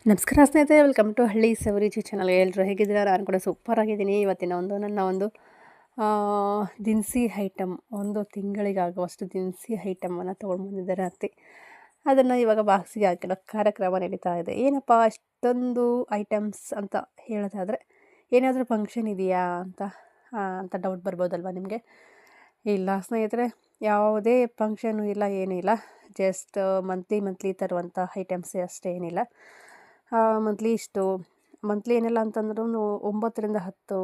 ನಮಸ್ಕಾರ ಸ್ನೇಹಿತರೆ, welcome to ಹಳ್ಳಿ ಸವರಿಜಿ ಚಾನಲ್. ಎಲ್ಲರೂ ಹೇಗಿದ್ದೀರಾ? ನಾನು ಕೂಡ ಸೂಪರ್ ಆಗಿದ್ದೀನಿ. ಇವತ್ತಿನ ನನ್ನ ಒಂದು ದಿನಸಿ ಐಟಮ್, ಒಂದು ತಿಂಗಳಿಗಾಗುವಷ್ಟು ದಿನಸಿ ಐಟಮನ್ನು ತೊಗೊಂಡು ಬಂದಿದ್ದಾರೆ ಅತ್ತೆ. ಅದನ್ನು ಇವಾಗ ಬಾಕ್ಸಿಗೆ ಹಾಕಿಡೋ ಕಾರ್ಯಕ್ರಮ ನಡೀತಾ ಇದೆ. ಏನಪ್ಪ ಅಷ್ಟೊಂದು ಐಟಮ್ಸ್ ಅಂತ ಹೇಳೋದಾದರೆ, ಏನಾದರೂ ಫಂಕ್ಷನ್ ಇದೆಯಾ ಅಂತ ಡೌಟ್ ಬರ್ಬೋದಲ್ವ ನಿಮಗೆ? ಇಲ್ಲ ಸ್ನೇಹಿತರೆ, ಯಾವುದೇ ಫಂಕ್ಷನು ಇಲ್ಲ, ಏನೂ ಇಲ್ಲ. ಜಸ್ಟ್ ಮಂತ್ಲಿ ತರುವಂಥ ಐಟಮ್ಸೇ ಅಷ್ಟೇ, ಏನಿಲ್ಲ. ಮಂತ್ಲಿ ಏನಿಲ್ಲ ಅಂತಂದ್ರೂ 9 ರಿಂದ 10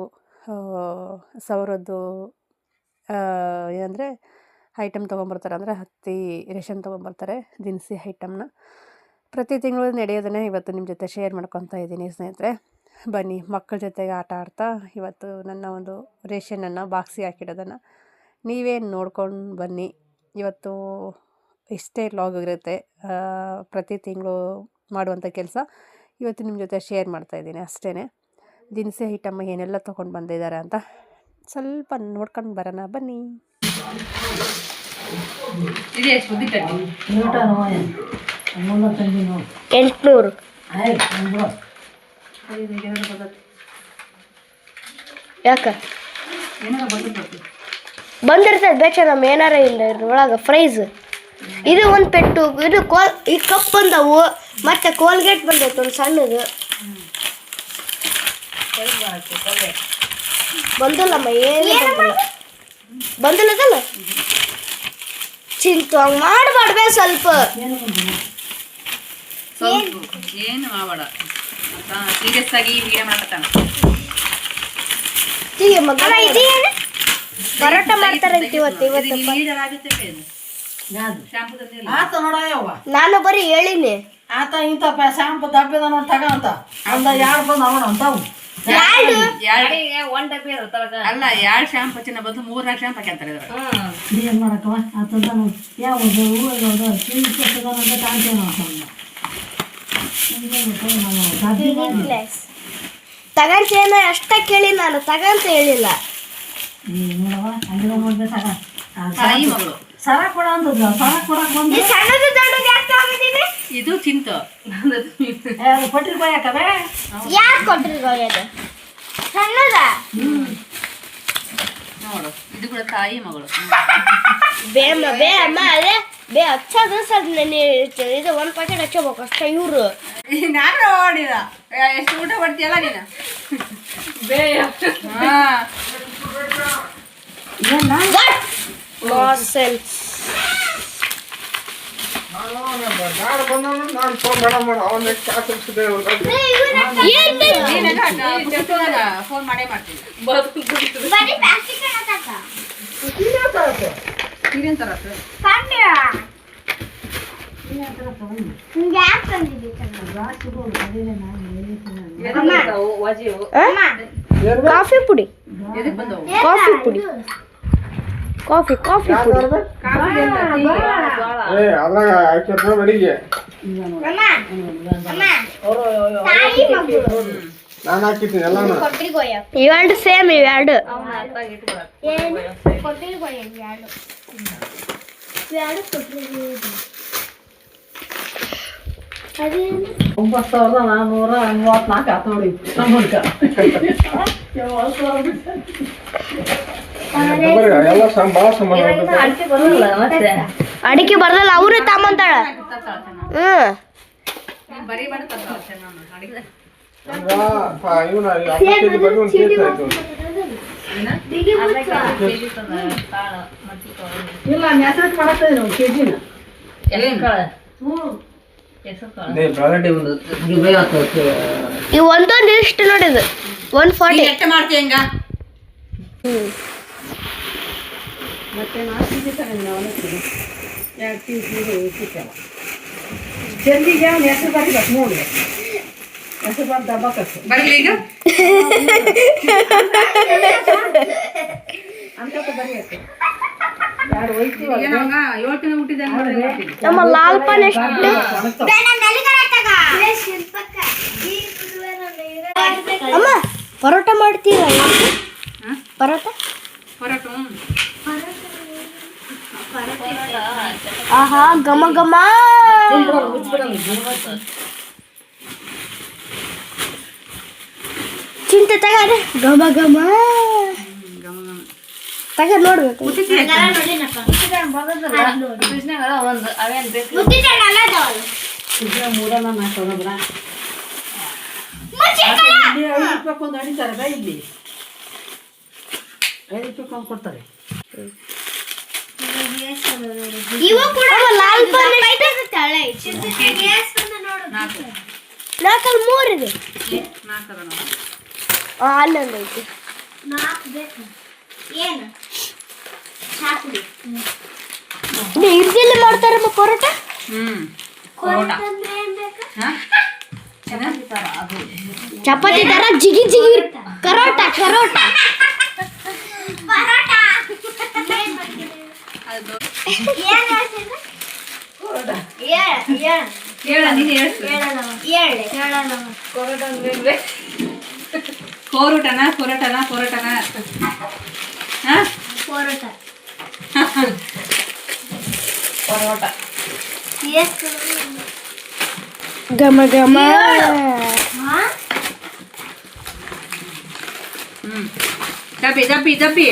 ಸಾವಿರದ್ದು ಏನಂದರೆ ಐಟಮ್ ತೊಗೊಂಬರ್ತಾರೆ. ಅಂದರೆ ಹತ್ತಿ ರೇಷನ್ ತೊಗೊಂಬರ್ತಾರೆ, ದಿನಸಿ ಐಟಮ್ನ. ಪ್ರತಿ ತಿಂಗಳು ನಡೆಯೋದನ್ನೇ ಇವತ್ತು ನಿಮ್ಮ ಜೊತೆ ಶೇರ್ ಮಾಡ್ಕೊತಾ ಇದ್ದೀನಿ ಸ್ನೇಹಿತರೆ. ಬನ್ನಿ, ಮಕ್ಕಳ ಜೊತೆಗೆ ಆಟ ಆಡ್ತಾ ಇವತ್ತು ನನ್ನ ಒಂದು ರೇಷನನ್ನು ಬಾಕ್ಸಿಗೆ ಹಾಕಿಡೋದನ್ನು ನೀವೇ ನೋಡ್ಕೊಂಡು ಬನ್ನಿ. ಇವತ್ತು ಇಷ್ಟೇ ಲಾಗ್ ಇರುತ್ತೆ, ಪ್ರತಿ ತಿಂಗಳು ಮಾಡುವಂಥ ಕೆಲಸ ಇವತ್ತು ನಿಮ್ಮ ಜೊತೆ ಶೇರ್ ಮಾಡ್ತಾಯಿದ್ದೀನಿ ಅಷ್ಟೇ. ದಿನಸಿ ಐಟಮ್ ಏನೆಲ್ಲ ತೊಗೊಂಡು ಬಂದಿದ್ದಾರೆ ಅಂತ ಸ್ವಲ್ಪ ನೋಡ್ಕೊಂಡು ಬರೋಣ, ಬನ್ನಿ. ಯಾಕ ಬಂದಿರ್ತದೆ ಬೇಕಾರ ನಮ್ಮ ಏನಾರ ಇಲ್ಲ ಇದ್ರೊಳಗೆ ಪ್ರೈಸ್. ಇದು ಒಂದು ಪೆಟ್ಟು, ಇದು ಈ ಕಪ್ ಬಂದವು, ಮತ್ತೆ ಕೋಲ್ಗೇಟ್ ಬಂದೈತೆ ಒಂದು ಸಣ್ಣದು. ಬಂದಿಲ್ಲಮ್ಮ, ಏನು ಬಂದಿಲ್ಲದಲ್ಲ. ಚಿಂತು ಹಂಗೆ ಮಾಡಬಾರ್ದೆ ಸ್ವಲ್ಪ. ಏನು ಮಾಡಬೇಡ, ಸೀರಿಯಸ್ ಆಗಿ ವಿಡಿಯೋ ಮಾಡಕತ್ತಾನ. ಹೀಗೆ ಮಗನ ಇದೇನು ಪರೋಟ ಮಾಡ್ತಾರಂತ ಇವತ್ತು. ನಾನು ಬರೀ ಹೇಳಿನಿ ಆತ ಇಂಥ ಶಾಂಪು ದಬ್ಬಿದ ನೋಡಿ ತಗಂತ ಅಂದ 2 ಬಂದು ಅವನು ಅಂತಾವು. ಅಲ್ಲ, 2 ಶಾಂಪು ಚಿನ್ನ ಬಂದು 3 ಶಾಂಪು ಹಾಕ್ಯಂತಾರೆ. ಏನ್ ಮಾಡಕ್ಕವ ಆತದ ಯಾವುದು ತಗಂತೇನ ಅಷ್ಟ ಕೇಳಿ, ನಾನು ತಗಂತ ಹೇಳಿಲ್ಲ. ನೋಡವ ಅಂಗಡಿ ನೋಡ್ದೆ ತಗ ತಾಯಿ ಮಗಳು ಸರ ಕೊಡ ಅಂದದ್ಲ, ಸರ ಕೊಡಕ್ ಬಂದು ಸಣ್ಣದು ದೊಡ್ಡದು ಯಾಕೆ ತಗೊಂಡಿದ್ದೀನಿ? ಇದು ಚಿಂತು ಕೊಟ್ಟಿರ್ ಕೊಯ್ಯಾಕವೆ. ಯಾಕೆ ಕೊಟ್ರಿ ಅದು ಸಣ್ಣದ? ನೋಡು, ಇದು ಕೂಡ ತಾಯಿ ಮಗಳು. ಅಮ್ಮ ಅದೇ ಹಚ್ಚೋದು ಸ್ವಲ್ಪ ಇದು 1 ಪ್ಯಾಕೆಟ್ ಹಚ್ಚಬೇಕು ಅಷ್ಟೇ. ಇವರು ನಾನು ನೋಡಿದ ಎಷ್ಟು ಊಟ ಮಾಡ್ತೀಯಲ್ಲ ನೀನು. ಫೋನ್ ಮಾಡೇ ಮಾಡ್ತೀನಿ. ಕಾಫಿ ಪುಡಿ, ಕಾಫಿ ಪುಡಿ, ಕಾಫಿ ಪುಡಿ. ಇವೆರಡು ಸೇಮ್, ಇವೆರಡು ಅಡಿಕೆ ಬರ್ದಲ್ಲ, ಅವ್ರು ತಮ್ಮಂತಾಳ. ಇಲ್ಲ ಮೆಸೇಜ್ ಮಾಡತ್ತೇವೆ ನಾವು ಕೆಜಿನ. ಇವು ಒಂದೊಂದು ಇಷ್ಟು ನೋಡಿದು 140 ಮಾಡ್ತೀಯ ಹೆಂಗ? ಮತ್ತೆ 4 ಕೆಜಿ ತಗೊಂಡು ಅವನಕ್ಕೆ 2 ಕೆಜಿ ಸಿಕ್ಕಲ್ಲ. ಜಲ್ದಿಗೆ ಅವ್ನು ಹೆಸರು ಬರ್ಬೇಕು ನೋಡಿ, ಹೆಸರು ಬರ್ದು ದಬ್ಬ ಕಟ್ಟು ಬರಲಿ ಈಗ ಅಂತ ಬರೀಬೇಕು. 2 ಒಯ್ತೀವಲ್ಲ 7 ತಿಂಗಳು ಹುಟ್ಟಿದ ನಮ್ಮ ಲಾಲ್ ಪಾನ್ ಎಷ್ಟು? ಅಮ್ಮ ಪರೋಟ ಮಾಡ್ತೀರಾ? ಪರೋಟ ಆಹಾ ಘಮ ಘಮ. ಚಿಂತೆ ತಗಾರೆ ಘಮ ಘಮ ತಗ ನೋಡ್ಬೇಕು ಮೂರಲ್ಲ ನಾಲ್ಕು ಹೋದ್ರ ಇಲ್ಲಿ 5 ರೂಪಾಯಿ ಒಂದು ಅಡಿತಾರೆ ಬೈ ಇಲ್ಲಿ 5 ರೂಪಾಯಿ ಒಂದು ಕೊಡ್ತಾರೆ ಇವ ಕೂಡ ಲಾಲ್ ನಾಲ್ಕಲ್ಲಿ 3 ಇದೆ ಅಲ್ಲೊಂದು ಐತಿ ಇರ್ದಿಲ್ಲಿ ಮಾಡ್ತಾರಮ್ಮ ಪರೋಟ ಚಪಾತಿ ತರ ಜಿಗಿ ಜಿಗಿ ಕರೋಟ ಕರೋಟ ಕೋರುಟನ ಕೊರಟನ ಕೊರಟನ ಪರೋಟ ಪರೋಟ ಘಮ ಘಮ ಡಬ್ಬಿ ಡಬ್ಬಿ ಡಬ್ಬಿ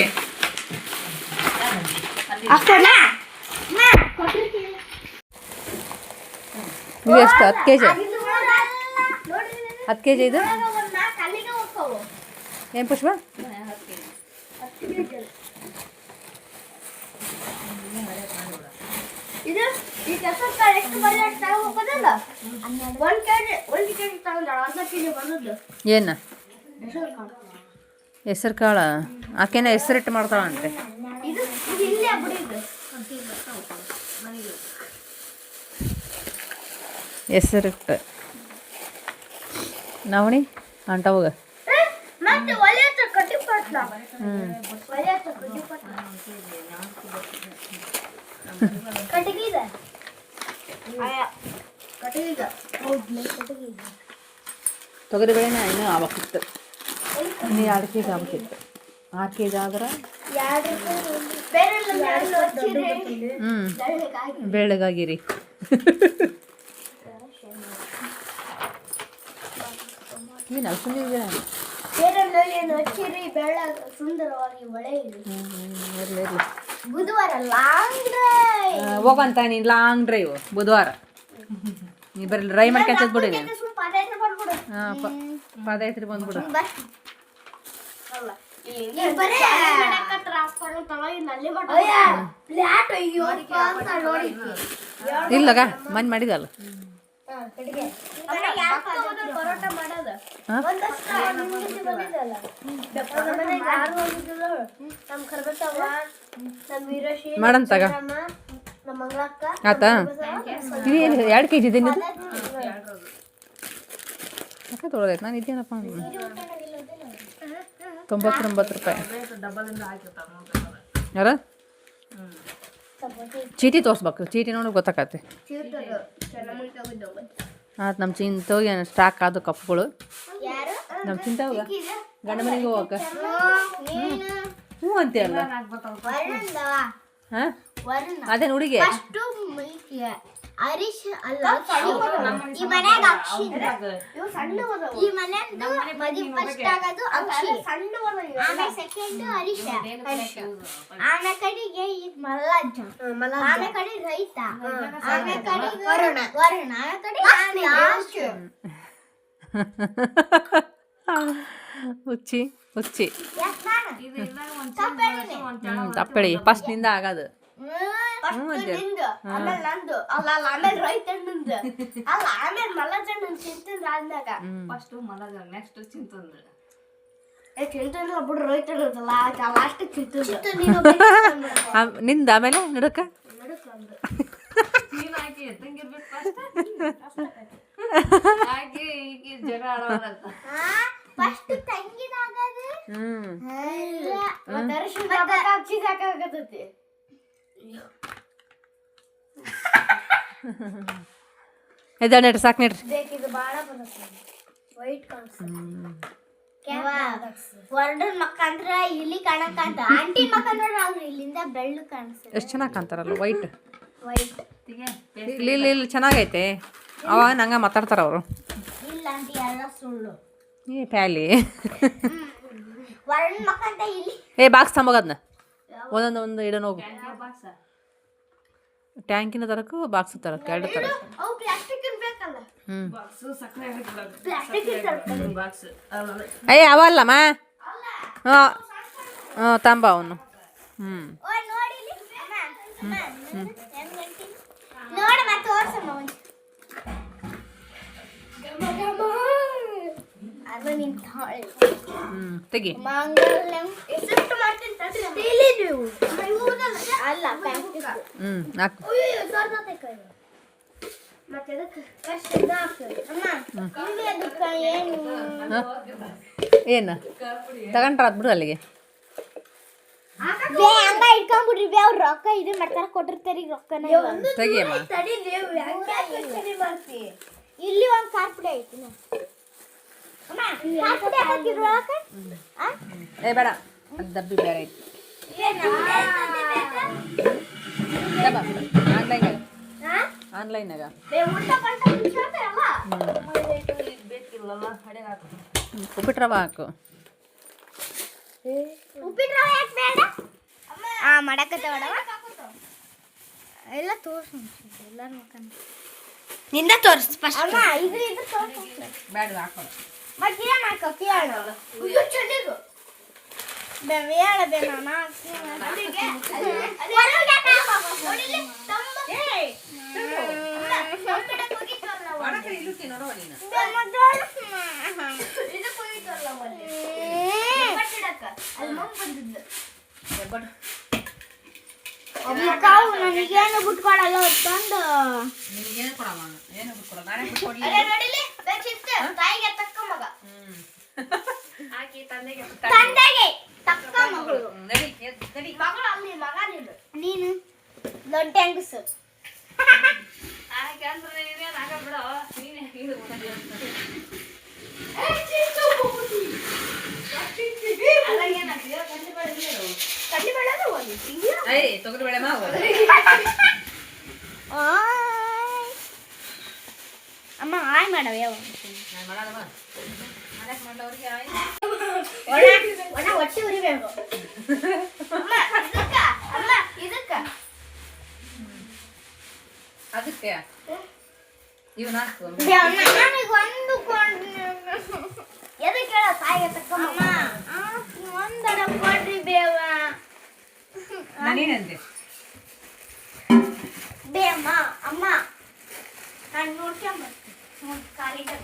ಇದು ಎಷ್ಟು 10 kg 10 kg ಇದು ಏನು ಪುಷ್ಪ ಇದು ಈ ಹೆಸರು ಎಷ್ಟು ಬರಲ್ಲ ತಗೋಬೋದಲ್ಲ 1 kg ತಗೊಂಡಾಳ 1 kg ಬಂದದ್ದು ಏನು ಹೆಸರು ಕಾಳು ಆಕೆನ ಹೆಸರಿಟ್ಟು ಮಾಡ್ತಾಳಂತೆ ಇದು ಇಲ್ಲೇ ಬಿಡಿದ್ದು ಹೆಸರಿಟ್ಟು ನವಣಿ ಅಂಟ ಹೋಗ ಮತ್ತೆ ಒಲೆ ಹತ್ರ ಕಟ್ಟಿ ಪಟ್ಲ ಒಲೆ ಹತ್ರ ಕಟ್ಟಿ ಪಟ್ಲ ಕಟ್ಟಿಗಿದೆ ಕಟ್ಟಿಗಿದೆ ಕಟ್ಟಿಗಿದೆ ತೊಗರಿ ಬೇಳೆನ ಇನ್ನೂ ಆಗ್ಬೇಕಿತ್ತು ಇನ್ನೂ 2 kg ಆಗ್ಬೇಕಿತ್ತು 6 kg ಆದ್ರೆ ಬೆಳ್ಳಗಾಗಿರಿ ನೀನು ಅಲ್ಕೊಂಡಿದ್ದೀರ ಸುಂದರವಾಗಿ ಒಳೆ ಇರಲಿ ಬುಧವಾರ ಲಾಂಗ್ ಡ್ರೈವ್ ಹೋಗಂತ ನೀನು ಲಾಂಗ್ ಡ್ರೈವ್ ಬುಧವಾರ ನೀ ಬರೀ ಡ್ರೈ ಮಾಡಿ ಕೆಚ್ಚದ್ ಬಿಡಿ ನೀನು ಹಾಂ ಪಾದಯಾತ್ರೆ ಬಂದ್ಬಿಡು ಇಲ್ಲಗ ಮನ್ ಮಾಡಿದಲ್ಲ ಪರೋಟ ಮಾಡೋದು ನಮ್ ಕರ್ಬೇಕವ್ವ ನಮ್ ವೀರಶಿ ಮಾಡಂತಾಗ ನಮ್ಮ ಮಂಗಳಕ್ಕ ಆತಾ ಇದೇನು 2 kg ಇದೆ ನಿಂದು ಯಾಕೆ ತೊಗೊಳದೈತೆ ನಾನು ಇದೇನಪ್ಪ 99 ರೂಪಾಯಿ ಯಾರ ಚೀಟಿ ತೋರಿಸ್ಬೇಕು ಚೀಟಿ ನೋಡಿ ಗೊತ್ತಾಕತ್ತೆ ಆಯ್ತು ನಮ್ಮ ಚಿಂತೋಗಿ ಸ್ಟಾಕ್ ಆದ ಕಪ್ಪುಗಳು ನಮ್ಮ ಚಿಂತಾವಾಗ ಗಂಡ ಮನೆಗೆ ಹೋಗಕ್ಕ ಹ್ಞೂ ಅಂತೀಯಲ್ಲ ಹಾಂ ಅದೇನು ಹುಡುಗಿ ಹರೀಶ್ ಅಲ್ಲ ಈ ಮನ್ಯಾಗ ಅಕ್ಷಿ ಈ ಮನೆಯಂದು ಮದಿ ಫಸ್ಟ್ ಆಗೋದು ಅಕ್ಷಿ ಆಮೇಲೆ ಸೆಕೆಂಡ್ ಹರೀಶ್ ಆಮೇಲೆ ಕಡೆಗೆ ಈಗ ಮಲ್ಲಜ್ಜ ಆಮೇಲೆ ಕಡೆ ರೈತ ಆಮೇಲೆ ಕಡೆ ವರುಣ ಆಮೇಲೆ ಕಡೆ ಲಾಸ್ಟ್ ಹುಚ್ಚಿ ಹುಚ್ಚಿ ತಪ್ಪೇಳಿ ಫಸ್ಟ್ನಿಂದ ಆಗೋದು ಆಮೇಲೆ ನಂದು ಅಲ್ಲ ಆಮೇಲೆ ರೈತಣ್ಣಂದು ಅಲ್ಲ ಆಮೇಲೆ ಮಲ್ಲಜಣ್ಣನ್ ಚಿಂತಂದ ಆದ್ಮ್ಯಾಗ ಫಸ್ಟ್ ಮಲಗ ನೆಕ್ಸ್ಟ್ ಚಿಂತಂದ್ರ ಚಿಂತಂದ್ರ ಬಿಡು ರೈತಣ್ಣದಲ್ಲ ಲಾಸ್ಟ್ ಚಿಂತಂದ ನಿಂದ ಆಮೇಲೆ ನಡಕ ನೀನ್ ಹಾಕಿ ಎತ್ತಂಗಿರ್ಬೇಕು ಫಸ್ಟ್ ಹಾಕಿ ಈಗ ಜಗಳ ಆಡೋದಂತ ಫಸ್ಟ್ ತಂಗಿದಾಗದು ಇದು ನೆಟ್ರಿ ಸಾಕು ನೆಟ್ರಿ ಬೇಕಿದು ಬಾಳ ಬರುತ್ತೆ ವೈಟ್ ವರ್ಡನ್ ಮಕ್ಕ ಅಂದ್ರ ಇಲ್ಲಿ ಕಾಣಕಂತ ಆಂಟಿ ಮಕ್ಕ ನೋಡ್ರಿ ಇಲ್ಲಿಂದ ಬೆಳ್ಳು ಕಾಣಿಸ್ತದೆ ಎಷ್ಟು ಚೆನ್ನಾಗಿ ಕಾಣ್ತಾರಲ್ಲ ವೈಟ್ ವೈಟ್ ಇಲ್ಲಿ ಚೆನ್ನಾಗೈತೆ ಅವ ನಂಗೆ ಮಾತಾಡ್ತಾರ ಅವರು ಇಲ್ಲ ಆಂಟಿ ಎಲ್ಲ ಸುಳ್ಳು ಏ ಪ್ಯಾಲಿ ವರ್ಣ ಮಕ್ಕಂತ ಇಲ್ಲಿ ಏ ಬಾಕ್ಸ್ ತಂಬೋಗದ್ನ ಒಂದೊಂದು ಇಡೋಣ ಹೋಗು ಟ್ಯಾಂಕಿನ ತರಕು ಬಾಕ್ಸ್ ತರಕು ಎರಡು ತರ ಅವು ಪ್ಲಾಸ್ಟಿಕ್ ಬೇಕಲ್ಲ ಪ್ಲಾಸ್ಟಿಕ್ ಅಯ್ಯ ಅವಲ್ಲಮ್ಮ ಹಾಂ ಹಾಂ ತಂಬ ಅವನು ನೋಡಿ ಇಲ್ಲಿ ನೋಡಿ ಮತ್ತೆ ತೋರ್ಸಮ್ಮ ಅದು ನಿನ್ ತಾಳೆ ತೆಗಿ ಮಂಗಲಂ ಎಷ್ಟು ಮಾಡ್ತೀನಿ ತಿಳಿದು ಅಲ್ಲ ಪ್ಲಾಸ್ಟಿಕ್ ಹಾಕು ಸೋರ್ದತೆ ಕೈ ಮತ್ತೆ ಅದಕ್ಕೆ ಕಷ್ಟ ಹಾಕು ಅಮ್ಮ ಇಲ್ಲಿ ಅದಕ್ಕೆ ಏನು ಏನು ತಗೊಂಡ್ರ ಬಿಡು ಅಲ್ಲಿಗೆ ಬೇ ಹಂಗ ಇಟ್ಕೊಂಡ್ಬಿಡ್ರಿ ಬೇ ಅವ್ರು ರೊಕ್ಕ ಇದು ಮಾಡ್ತಾರ ಕೊಟ್ಟಿರ್ತಾರ ರೊಕ್ಕನ ತೆಗಿಯಮ್ಮ ಇಲ್ಲಿ ಒಂದು ಕಾರ್ಪುಡಿ ಐತಿ ಕಾರ್ಪುಡಿ ಹಾಕಿದ್ರು ಏ ಬೇಡ ಅದು ಡಬ್ಬಿ ಬೇರೆ ಐತಿ ಆನ್ಲೈನಾಗ ಉಪ್ಪಿಟ್ಟು ರವೆ ಹಾಕು ಉಪ್ಪಿಟ್ಟು ರವೆ ಯಾಕೆ ಬೇಡ ಮಾಡಕತ್ತವಡವ ಎಲ್ಲ ತೋರ್ಸು ಎಲ್ಲಾರು ನಿಂದ ತೋರ್ಸು ಫಸ್ಟ್ ಅಮ್ಮ ಇದು ತೋರ್ಸು ಬೇಡ ಹಾಕೋಣ ಮತ್ತೆ ಏನು ಹಾಕಕ್ಕೆ ಹೇಳು ಅಯ್ಯೋ ಚೆನ್ನಿದು ಬೇಡ ಬೇಡ ನನಗೇನು ಬಿಟ್ಕೊಡಲ್ಲ ತಂದು ತಾಯಿಗೆ ತಕ್ಕ ಮಗ ತಂದೆಗೆ ತಕ್ಕ ಮಗಳು ಮಗಳು ಅಲ್ಲಿ ಮಗ ನೀನು ದೊಡ್ಡ ಹೆಂಗಸು ತೊಗರಿಬೇಳೆ ಮಾವು ಅಮ್ಮ ಆಯ್ ಮಾಡವ ಯಾವ ಒಣ ಹೊಟ್ಟೆ ಉರಿಬೇಕು ಅಮ್ಮ ಇದಕ್ಕ ಅದಕ್ಕೆ ಇವನ್ ಹಾಕು ನನಗೆ ಒಂದು ಎದಕ್ಕೆ ಹೇಳ ತಾಯಿಗೆ ತಕ್ಕಮ್ಮ ಒಂದರ ಕೊಡ್ರಿ ಬೇವ ನಾನೇನಂತೆ ಬೇಮ್ಮ ಅಮ್ಮ ನಾನು ನೋಡ್ಕೊಂಬರ್ತೀನಿ ಕಾಲಿಗೆ